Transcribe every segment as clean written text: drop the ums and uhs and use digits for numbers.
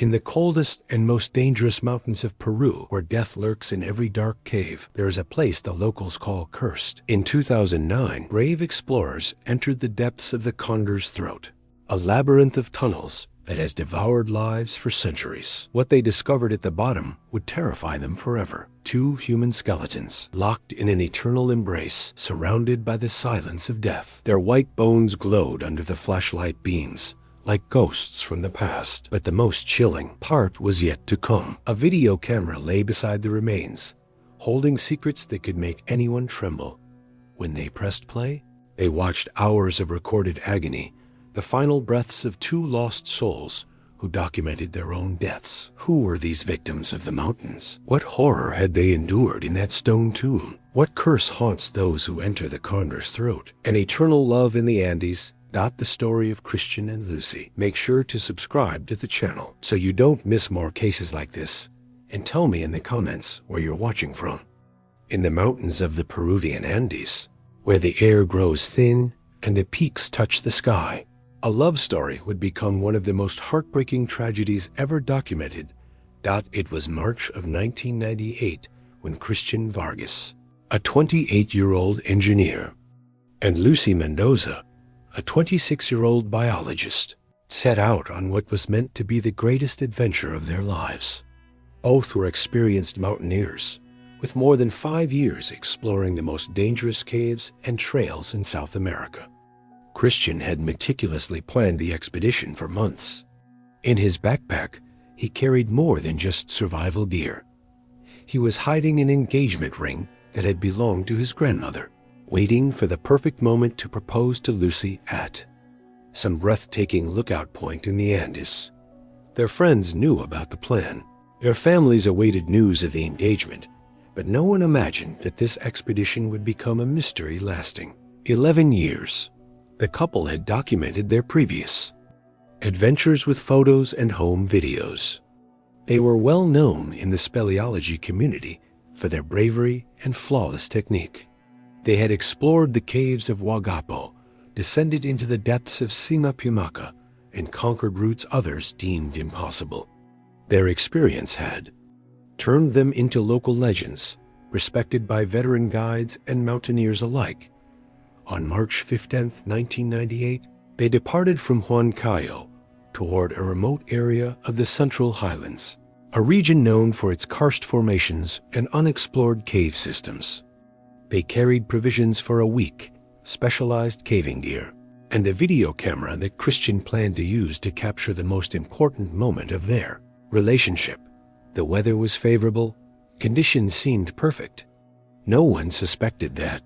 In the coldest and most dangerous mountains of Peru, where death lurks in every dark cave, there is a place the locals call cursed. In 2009, brave explorers entered the depths of the Condor's Throat, a labyrinth of tunnels that has devoured lives for centuries. What they discovered at the bottom would terrify them forever. Two human skeletons, locked in an eternal embrace, surrounded by the silence of death. Their white bones glowed under the flashlight beams, like ghosts from the past. But the most chilling part was yet to come. A video camera lay beside the remains, holding secrets that could make anyone tremble. When they pressed play, they watched hours of recorded agony, the final breaths of two lost souls who documented their own deaths. Who were these victims of the mountains? What horror had they endured in that stone tomb? What curse haunts those who enter the Condor's Throat? An eternal love in the Andes. The story of Christian and Lucy. Make sure to subscribe to the channel so you don't miss more cases like this, and tell me in the comments where you're watching from. In the mountains of the Peruvian Andes, where the air grows thin and the peaks touch the sky, a love story would become one of the most heartbreaking tragedies ever documented. It was March of 1998 when Christian Vargas, a 28-year-old engineer, and Lucy Mendoza, a 26-year-old biologist, set out on what was meant to be the greatest adventure of their lives. Both were experienced mountaineers, with more than 5 years exploring the most dangerous caves and trails in South America. Christian had meticulously planned the expedition for months. In his backpack, he carried more than just survival gear. He was hiding an engagement ring that had belonged to his grandmother, waiting for the perfect moment to propose to Lucy at some breathtaking lookout point in the Andes. Their friends knew about the plan. Their families awaited news of the engagement, but no one imagined that this expedition would become a mystery lasting 11 years. The couple had documented their previous adventures with photos and home videos. They were well known in the speleology community for their bravery and flawless technique. They had explored the caves of Huagapo, descended into the depths of Sima Pumaca, and conquered routes others deemed impossible. Their experience had turned them into local legends, respected by veteran guides and mountaineers alike. On March 15, 1998, they departed from Huancayo toward a remote area of the Central Highlands, a region known for its karst formations and unexplored cave systems. They carried provisions for a week, specialized caving gear, and a video camera that Christian planned to use to capture the most important moment of their relationship. The weather was favorable, conditions seemed perfect. No one suspected that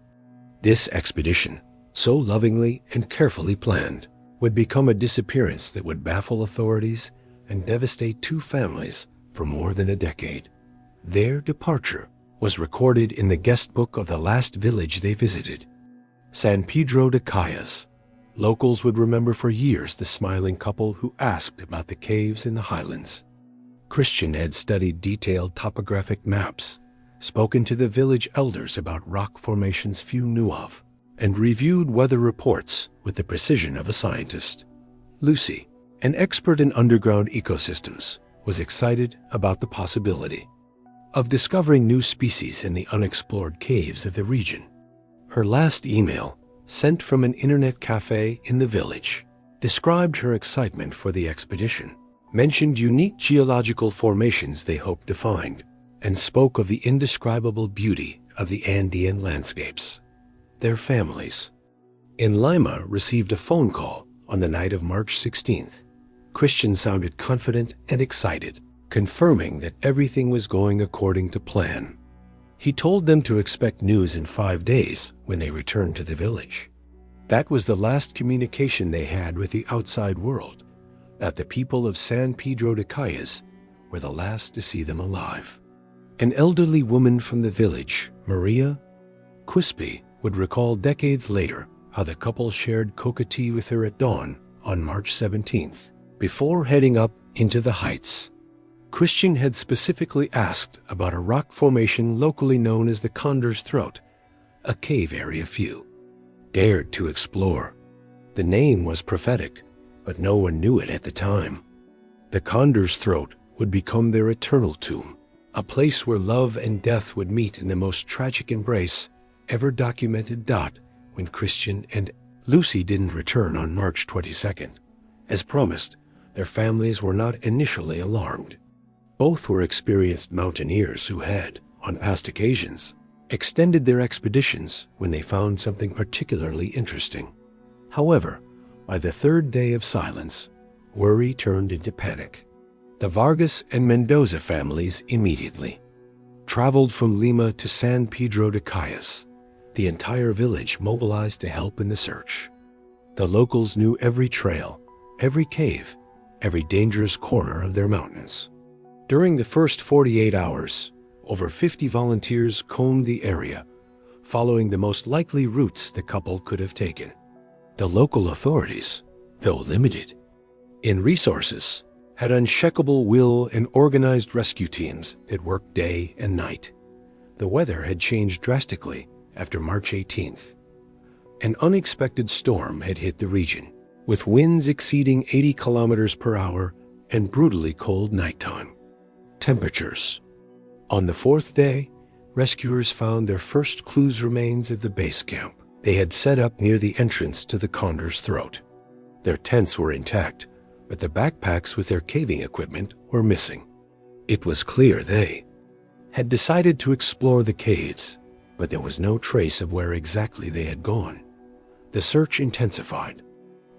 this expedition, so lovingly and carefully planned, would become a disappearance that would baffle authorities and devastate two families for more than a decade. Their departure was recorded in the guest book of the last village they visited, San Pedro de Calles. Locals would remember for years the smiling couple who asked about the caves in the highlands. Christian had studied detailed topographic maps, spoken to the village elders about rock formations few knew of, and reviewed weather reports with the precision of a scientist. Lucy, an expert in underground ecosystems, was excited about the possibility of discovering new species in the unexplored caves of the region. Her last email, sent from an internet cafe in the village, described her excitement for the expedition, mentioned unique geological formations they hoped to find, and spoke of the indescribable beauty of the Andean landscapes. Their families in Lima received a phone call on the night of March 16th. Christian sounded confident and excited, confirming that everything was going according to plan. He told them to expect news in 5 days when they returned to the village. That was the last communication they had with the outside world, that the people of San Pedro de Calles were the last to see them alive. An elderly woman from the village, Maria Quispe, would recall decades later how the couple shared coca tea with her at dawn on March 17th. Before heading up into the heights, Christian had specifically asked about a rock formation locally known as the Condor's Throat, a cave area few dared to explore. The name was prophetic, but no one knew it at the time. The Condor's Throat would become their eternal tomb, a place where love and death would meet in the most tragic embrace ever documented. When Christian and Lucy didn't return on March 22nd, as promised, their families were not initially alarmed. Both were experienced mountaineers who had, on past occasions, extended their expeditions when they found something particularly interesting. However, by the third day of silence, worry turned into panic. The Vargas and Mendoza families immediately traveled from Lima to San Pedro de Calles. The entire village mobilized to help in the search. The locals knew every trail, every cave, every dangerous corner of their mountains. During the first 48 hours, over 50 volunteers combed the area, following the most likely routes the couple could have taken. The local authorities, though limited in resources, had unshakable will and organized rescue teams that worked day and night. The weather had changed drastically after March 18th. An unexpected storm had hit the region, with winds exceeding 80 kilometers per hour and brutally cold nighttime temperatures. On the fourth day, rescuers found their first clues remains of the base camp they had set up near the entrance to the Condor's Throat. Their tents were intact, but the backpacks with their caving equipment were missing. It was clear they had decided to explore the caves, but there was no trace of where exactly they had gone. The search intensified,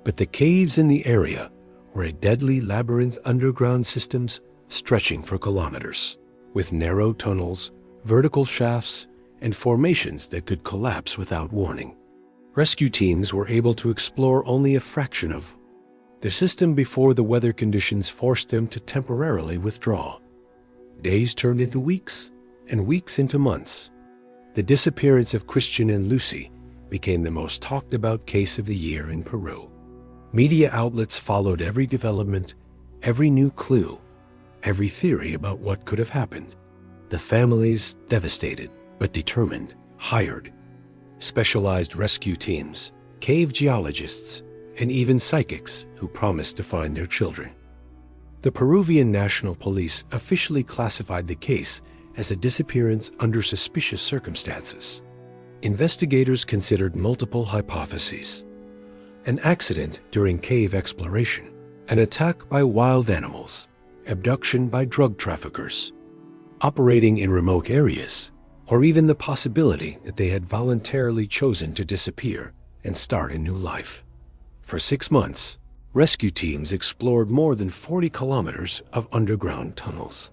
but the caves in the area were a deadly labyrinth underground systems stretching for kilometers, with narrow tunnels, vertical shafts, and formations that could collapse without warning. Rescue teams were able to explore only a fraction of the system before the weather conditions forced them to temporarily withdraw. Days turned into weeks, and weeks into months. The disappearance of Christian and Lucy became the most talked about case of the year in Peru. Media outlets followed every development, every new clue, every theory about what could have happened. The families, devastated but determined, hired specialized rescue teams, cave geologists, and even psychics who promised to find their children. The Peruvian National Police officially classified the case as a disappearance under suspicious circumstances. Investigators considered multiple hypotheses: an accident during cave exploration, an attack by wild animals, abduction by drug traffickers operating in remote areas, or even the possibility that they had voluntarily chosen to disappear and start a new life. For 6 months, rescue teams explored more than 40 kilometers of underground tunnels.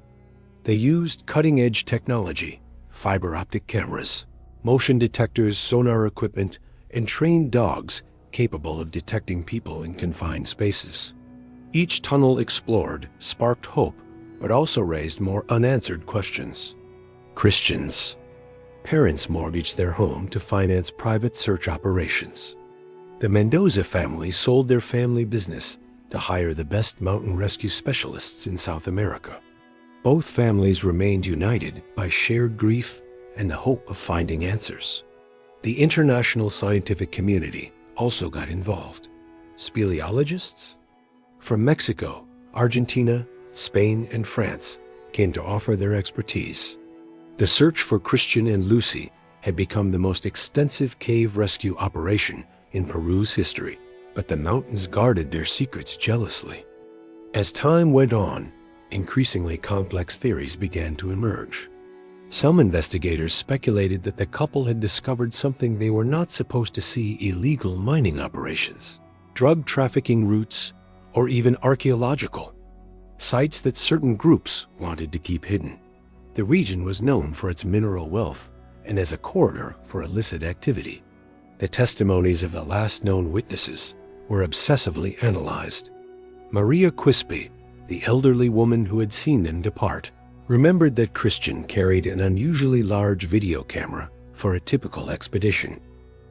They used cutting-edge technology, fiber optic cameras, motion detectors, sonar equipment, and trained dogs capable of detecting people in confined spaces. Each tunnel explored sparked hope, but also raised more unanswered questions. Christians' parents mortgaged their home to finance private search operations. The Mendoza family sold their family business to hire the best mountain rescue specialists in South America. Both families remained united by shared grief and the hope of finding answers. The international scientific community also got involved. Speleologists from Mexico, Argentina, Spain, and France came to offer their expertise. The search for Christian and Lucy had become the most extensive cave rescue operation in Peru's history, but the mountains guarded their secrets jealously. As time went on, increasingly complex theories began to emerge. Some investigators speculated that the couple had discovered something they were not supposed to see: illegal mining operations, drug trafficking routes, or even archaeological sites that certain groups wanted to keep hidden. The region was known for its mineral wealth and as a corridor for illicit activity. The testimonies of the last known witnesses were obsessively analyzed. Maria Quispe, the elderly woman who had seen them depart, remembered that Christian carried an unusually large video camera for a typical expedition.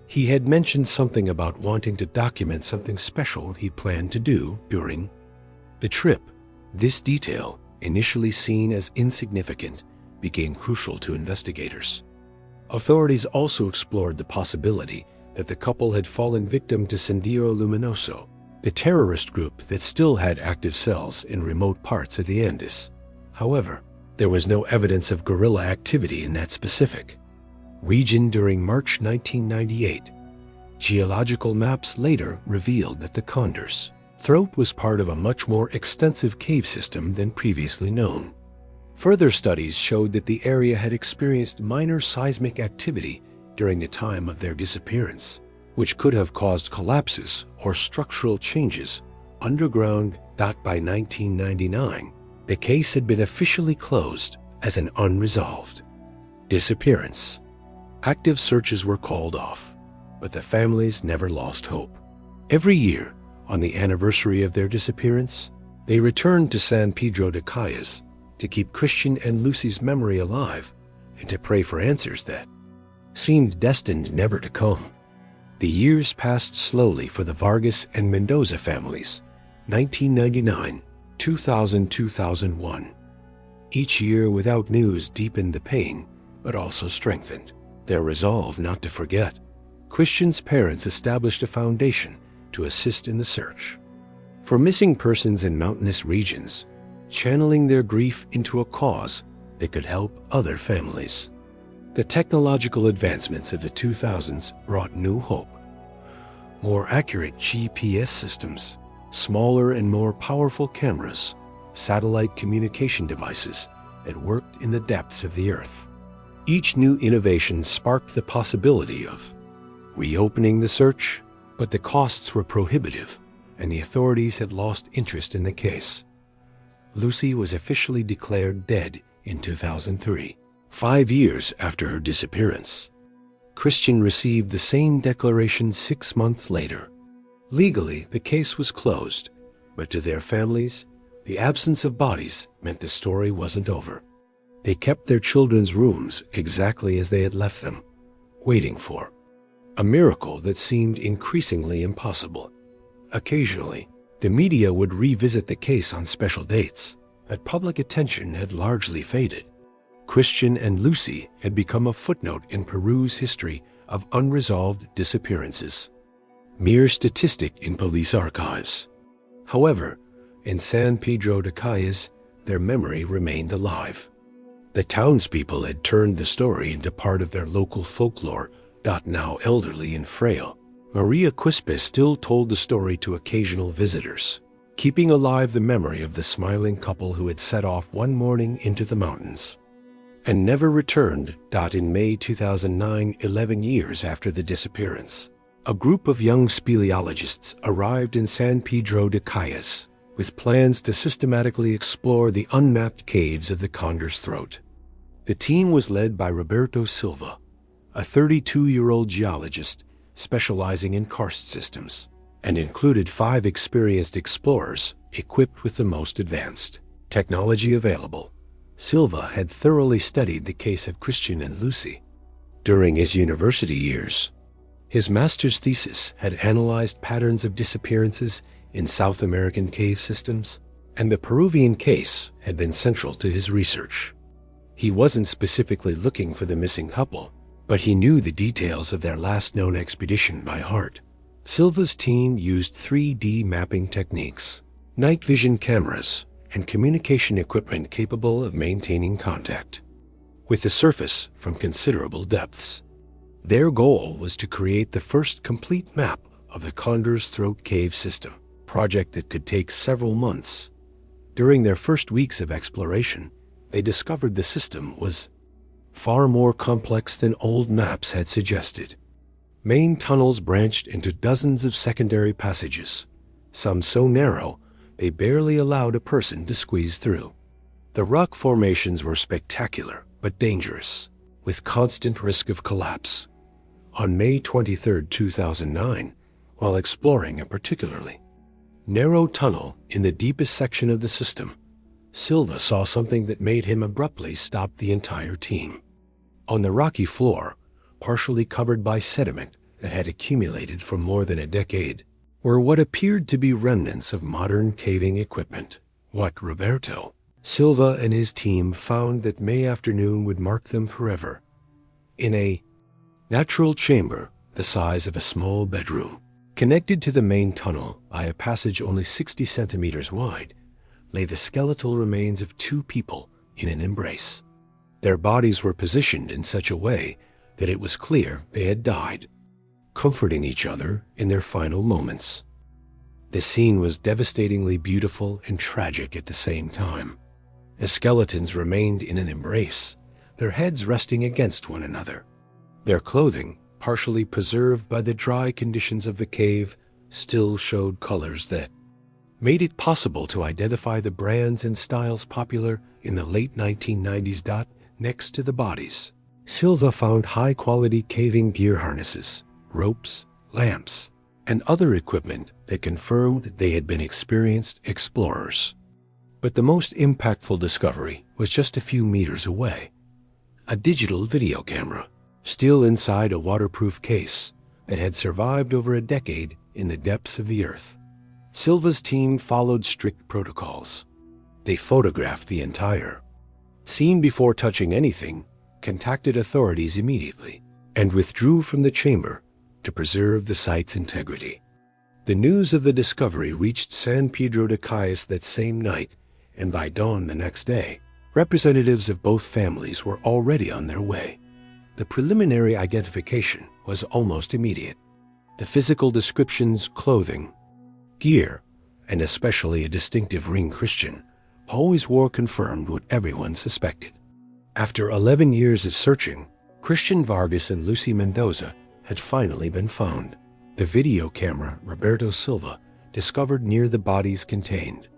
He had mentioned something about wanting to document something special he planned to do during the trip. This detail, initially seen as insignificant, became crucial to investigators. Authorities also explored the possibility that the couple had fallen victim to Sendero Luminoso, the terrorist group that still had active cells in remote parts of the Andes. However, there was no evidence of guerrilla activity in that specific region during March 1998. Geological maps later revealed that the Condor's throat was part of a much more extensive cave system than previously known. Further studies showed that the area had experienced minor seismic activity during the time of their disappearance, which could have caused collapses or structural changes underground. By 1999, the case had been officially closed as an unresolved disappearance. Active searches were called off, but the families never lost hope. Every year, on the anniversary of their disappearance, they returned to San Pedro de Calles to keep Christian and Lucy's memory alive and to pray for answers that seemed destined never to come. The years passed slowly for the Vargas and Mendoza families. 1999, 2000, 2001. Each year without news deepened the pain, but also strengthened their resolve not to forget. Christian's parents established a foundation to assist in the search for missing persons in mountainous regions, channeling their grief into a cause that could help other families. The technological advancements of the 2000s brought new hope. More accurate GPS systems, smaller and more powerful cameras, satellite communication devices that worked in the depths of the earth. Each new innovation sparked the possibility of reopening the search, but the costs were prohibitive, and the authorities had lost interest in the case. Lucy was officially declared dead in 2003, 5 years after her disappearance. Christian received the same declaration 6 months later. Legally, the case was closed, but to their families, the absence of bodies meant the story wasn't over. They kept their children's rooms exactly as they had left them, waiting for a miracle that seemed increasingly impossible. Occasionally, the media would revisit the case on special dates, but public attention had largely faded. Christian and Lucy had become a footnote in Peru's history of unresolved disappearances, mere statistic in police archives. However, in San Pedro de Calles, their memory remained alive. The townspeople had turned the story into part of their local folklore. Now elderly and frail, Maria Quispe still told the story to occasional visitors, keeping alive the memory of the smiling couple who had set off one morning into the mountains and never returned. In May 2009, 11 years after the disappearance, a group of young speleologists arrived in San Pedro de Calles with plans to systematically explore the unmapped caves of the Condor's Throat. The team was led by Roberto Silva, a 32-year-old geologist specializing in karst systems, and included 5 experienced explorers equipped with the most advanced technology available. Silva had thoroughly studied the case of Christian and Lucy during his university years. His master's thesis had analyzed patterns of disappearances in South American cave systems, and the Peruvian case had been central to his research. He wasn't specifically looking for the missing couple, but he knew the details of their last known expedition by heart. Silva's team used 3D mapping techniques, night vision cameras, and communication equipment capable of maintaining contact with the surface from considerable depths. Their goal was to create the first complete map of the Condor's Throat cave system, a project that could take several months. During their first weeks of exploration, they discovered the system was far more complex than old maps had suggested. Main tunnels branched into dozens of secondary passages, some so narrow they barely allowed a person to squeeze through. The rock formations were spectacular but dangerous, with constant risk of collapse. On May 23, 2009, while exploring a particularly narrow tunnel in the deepest section of the system, Silva saw something that made him abruptly stop the entire team. On the rocky floor, partially covered by sediment that had accumulated for more than a decade, were what appeared to be remnants of modern caving equipment. What Roberto Silva and his team found that May afternoon would mark them forever. In a natural chamber the size of a small bedroom, Connected to the main tunnel by a passage only 60 centimeters wide, lay the skeletal remains of two people in an embrace. Their bodies were positioned in such a way that it was clear they had died, comforting each other in their final moments. The scene was devastatingly beautiful and tragic at the same time. The skeletons remained in an embrace, their heads resting against one another. Their clothing, partially preserved by the dry conditions of the cave, still showed colors that made it possible to identify the brands and styles popular in the late 1990s. Next to the bodies, Silva found high-quality caving gear harnesses, ropes, lamps, and other equipment that confirmed they had been experienced explorers. But the most impactful discovery was just a few meters away. A digital video camera, still inside a waterproof case that had survived over a decade in the depths of the earth. Silva's team followed strict protocols. They photographed the entire scene before touching anything, contacted authorities immediately, and withdrew from the chamber to preserve the site's integrity. The news of the discovery reached San Pedro de Calles that same night, and by dawn the next day, representatives of both families were already on their way. The preliminary identification was almost immediate. The physical descriptions, clothing, gear, and especially a distinctive ring Christian always wore confirmed what everyone suspected. After 11 years of searching, Christian Vargas and Lucy Mendoza had finally been found. The video camera Roberto Silva discovered near the bodies contained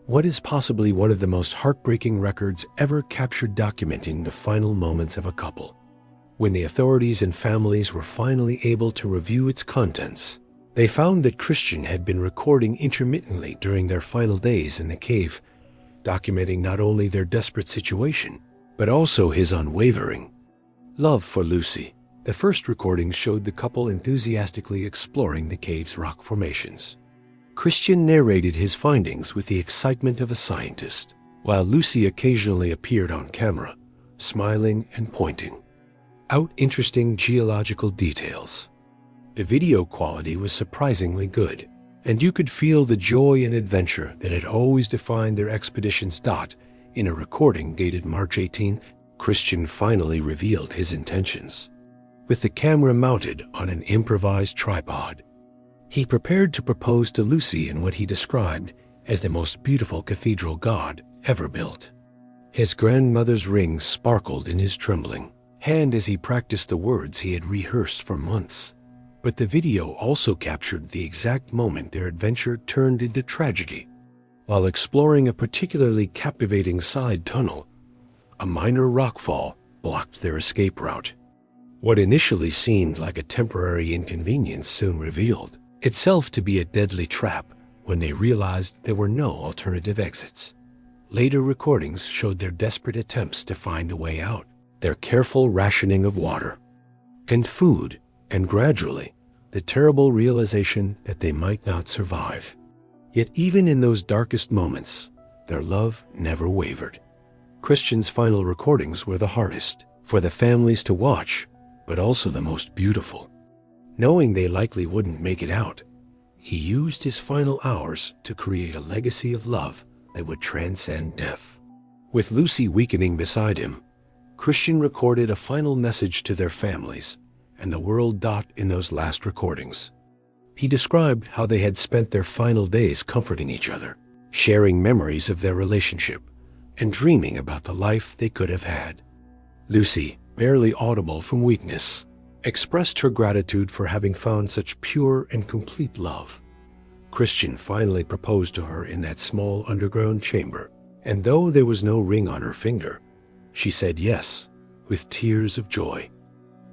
what is possibly one of the most heartbreaking records ever captured documenting the final moments of a couple. When the authorities and families were finally able to review its contents, they found that Christian had been recording intermittently during their final days in the cave, documenting not only their desperate situation, but also his unwavering love for Lucy. The first recordings showed the couple enthusiastically exploring the cave's rock formations. Christian narrated his findings with the excitement of a scientist, while Lucy occasionally appeared on camera, smiling and pointing out interesting geological details. The video quality was surprisingly good, and you could feel the joy and adventure that had always defined their expeditions. In a recording dated March 18th, Christian finally revealed his intentions. With the camera mounted on an improvised tripod, he prepared to propose to Lucy in what he described as the most beautiful cathedral God ever built. His grandmother's ring sparkled in his trembling hand as he practiced the words he had rehearsed for months. But the video also captured the exact moment their adventure turned into tragedy. While exploring a particularly captivating side tunnel, a minor rockfall blocked their escape route. What initially seemed like a temporary inconvenience soon revealed itself to be a deadly trap when they realized there were no alternative exits. Later recordings showed their desperate attempts to find a way out, their careful rationing of water and food, and gradually, the terrible realization that they might not survive. Yet even in those darkest moments, their love never wavered. Christian's final recordings were the hardest for the families to watch, but also the most beautiful. Knowing they likely wouldn't make it out, he used his final hours to create a legacy of love that would transcend death. With Lucy weakening beside him, Christian recorded a final message to their families and the world. In those last recordings, he described how they had spent their final days comforting each other, sharing memories of their relationship, and dreaming about the life they could have had. Lucy, barely audible from weakness, expressed her gratitude for having found such pure and complete love. Christian finally proposed to her in that small underground chamber, and though there was no ring on her finger, she said yes, with tears of joy.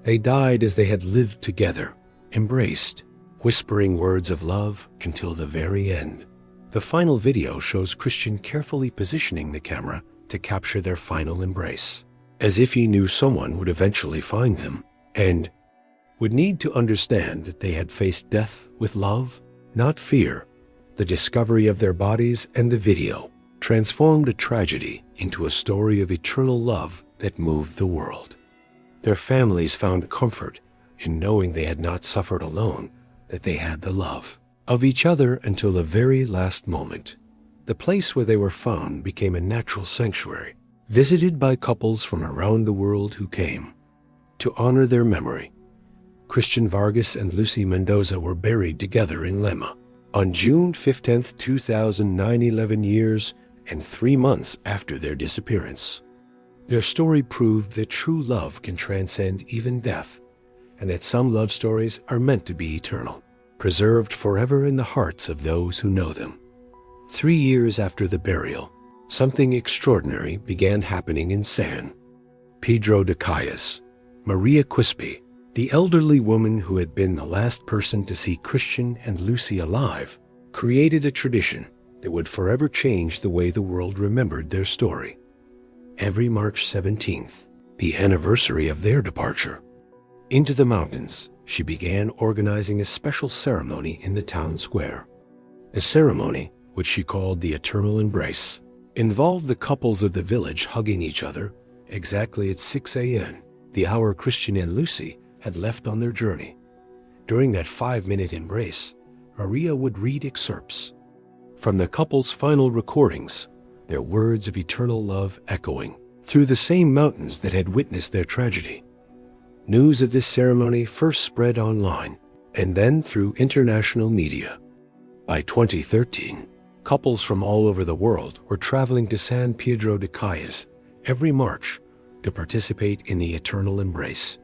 They died as they had lived together, embraced, whispering words of love until the very end. The final video shows Christian carefully positioning the camera to capture their final embrace, as if he knew someone would eventually find them and would need to understand that they had faced death with love, not fear. The discovery of their bodies and the video transformed a tragedy into a story of eternal love that moved the world. Their families found comfort in knowing they had not suffered alone, that they had the love of each other until the very last moment. The place where they were found became a natural sanctuary, visited by couples from around the world who came to honor their memory. Christian Vargas and Lucy Mendoza were buried together in Lima on June 15, 2009, 11 years and 3 months after their disappearance. Their story proved that true love can transcend even death, and that some love stories are meant to be eternal, preserved forever in the hearts of those who know them. 3 years after the burial, something extraordinary began happening in San Pedro de Calles. Maria Quispe, the elderly woman who had been the last person to see Christian and Lucy alive, created a tradition that would forever change the way the world remembered their story. Every March 17th, the anniversary of their departure into the mountains, she began organizing a special ceremony in the town square. The ceremony, which she called the Eternal Embrace, involved the couples of the village hugging each other exactly at 6 a.m., the hour Christian and Lucy had left on their journey. During that 5-minute embrace, Maria would read excerpts from the couple's final recordings, their words of eternal love echoing through the same mountains that had witnessed their tragedy. News of this ceremony first spread online and then through international media. By 2013, couples from all over the world were traveling to San Pedro de Calles every March to participate in the Eternal Embrace.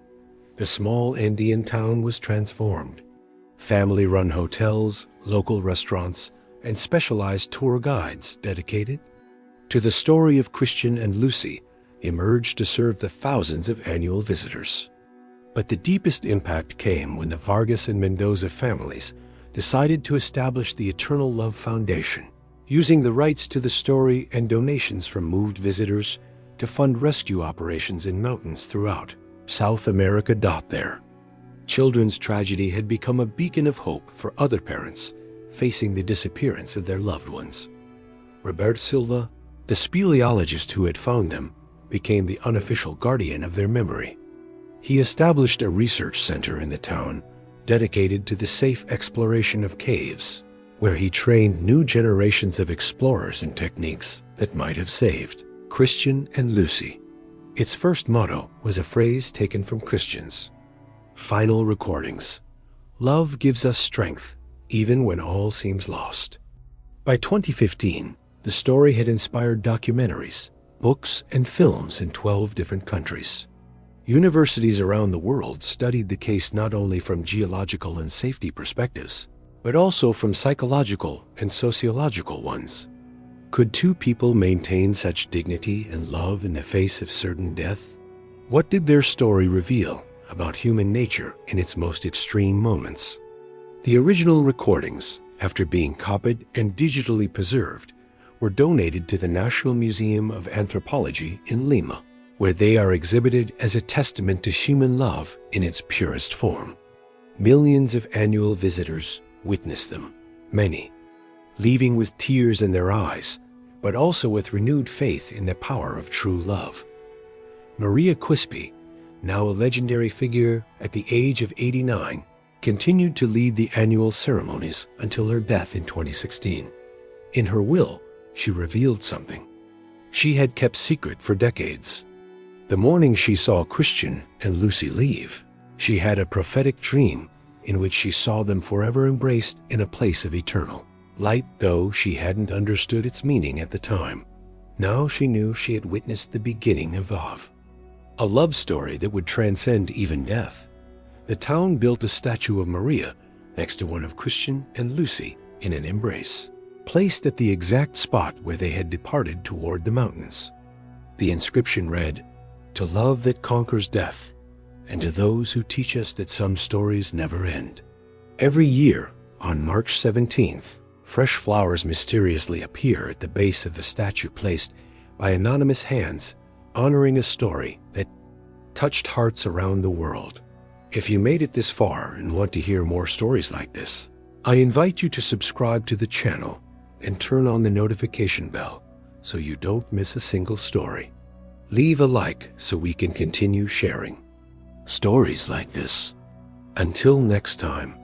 The small Andean town was transformed. Family-run hotels, local restaurants, and specialized tour guides dedicated to the story of Christian and Lucy emerged to serve the thousands of annual visitors. But the deepest impact came when the Vargas and Mendoza families decided to establish the Eternal Love Foundation, using the rights to the story and donations from moved visitors to fund rescue operations in mountains throughout South America. Their children's tragedy had become a beacon of hope for other parents facing the disappearance of their loved ones. Roberto Silva, the speleologist who had found them, became the unofficial guardian of their memory. He established a research center in the town dedicated to the safe exploration of caves, where he trained new generations of explorers in techniques that might have saved Christian and Lucy. Its first motto was a phrase taken from Christian's final recordings: "Love gives us strength, even when all seems lost." By 2015, the story had inspired documentaries, books, and films in 12 different countries. Universities around the world studied the case not only from geological and safety perspectives, but also from psychological and sociological ones. Could two people maintain such dignity and love in the face of certain death? What did their story reveal about human nature in its most extreme moments? The original recordings, after being copied and digitally preserved, were donated to the National Museum of Anthropology in Lima, where they are exhibited as a testament to human love in its purest form. Millions of annual visitors witness them, many leaving with tears in their eyes, but also with renewed faith in the power of true love. Maria Quispe, now a legendary figure at the age of 89, continued to lead the annual ceremonies until her death in 2016. In her will, she revealed something she had kept secret for decades. The morning she saw Christian and Lucy leave, she had a prophetic dream in which she saw them forever embraced in a place of eternal light, though she hadn't understood its meaning at the time. Now she knew she had witnessed the beginning of a love story that would transcend even death. The town built a statue of Maria next to one of Christian and Lucy in an embrace, placed at the exact spot where they had departed toward the mountains. The inscription read, "To love that conquers death, and to those who teach us that some stories never end." Every year, on March 17th, fresh flowers mysteriously appear at the base of the statue placed by anonymous hands, honoring a story that touched hearts around the world. If you made it this far and want to hear more stories like this, I invite you to subscribe to the channel and turn on the notification bell so you don't miss a single story. Leave a like so we can continue sharing stories like this. Until next time.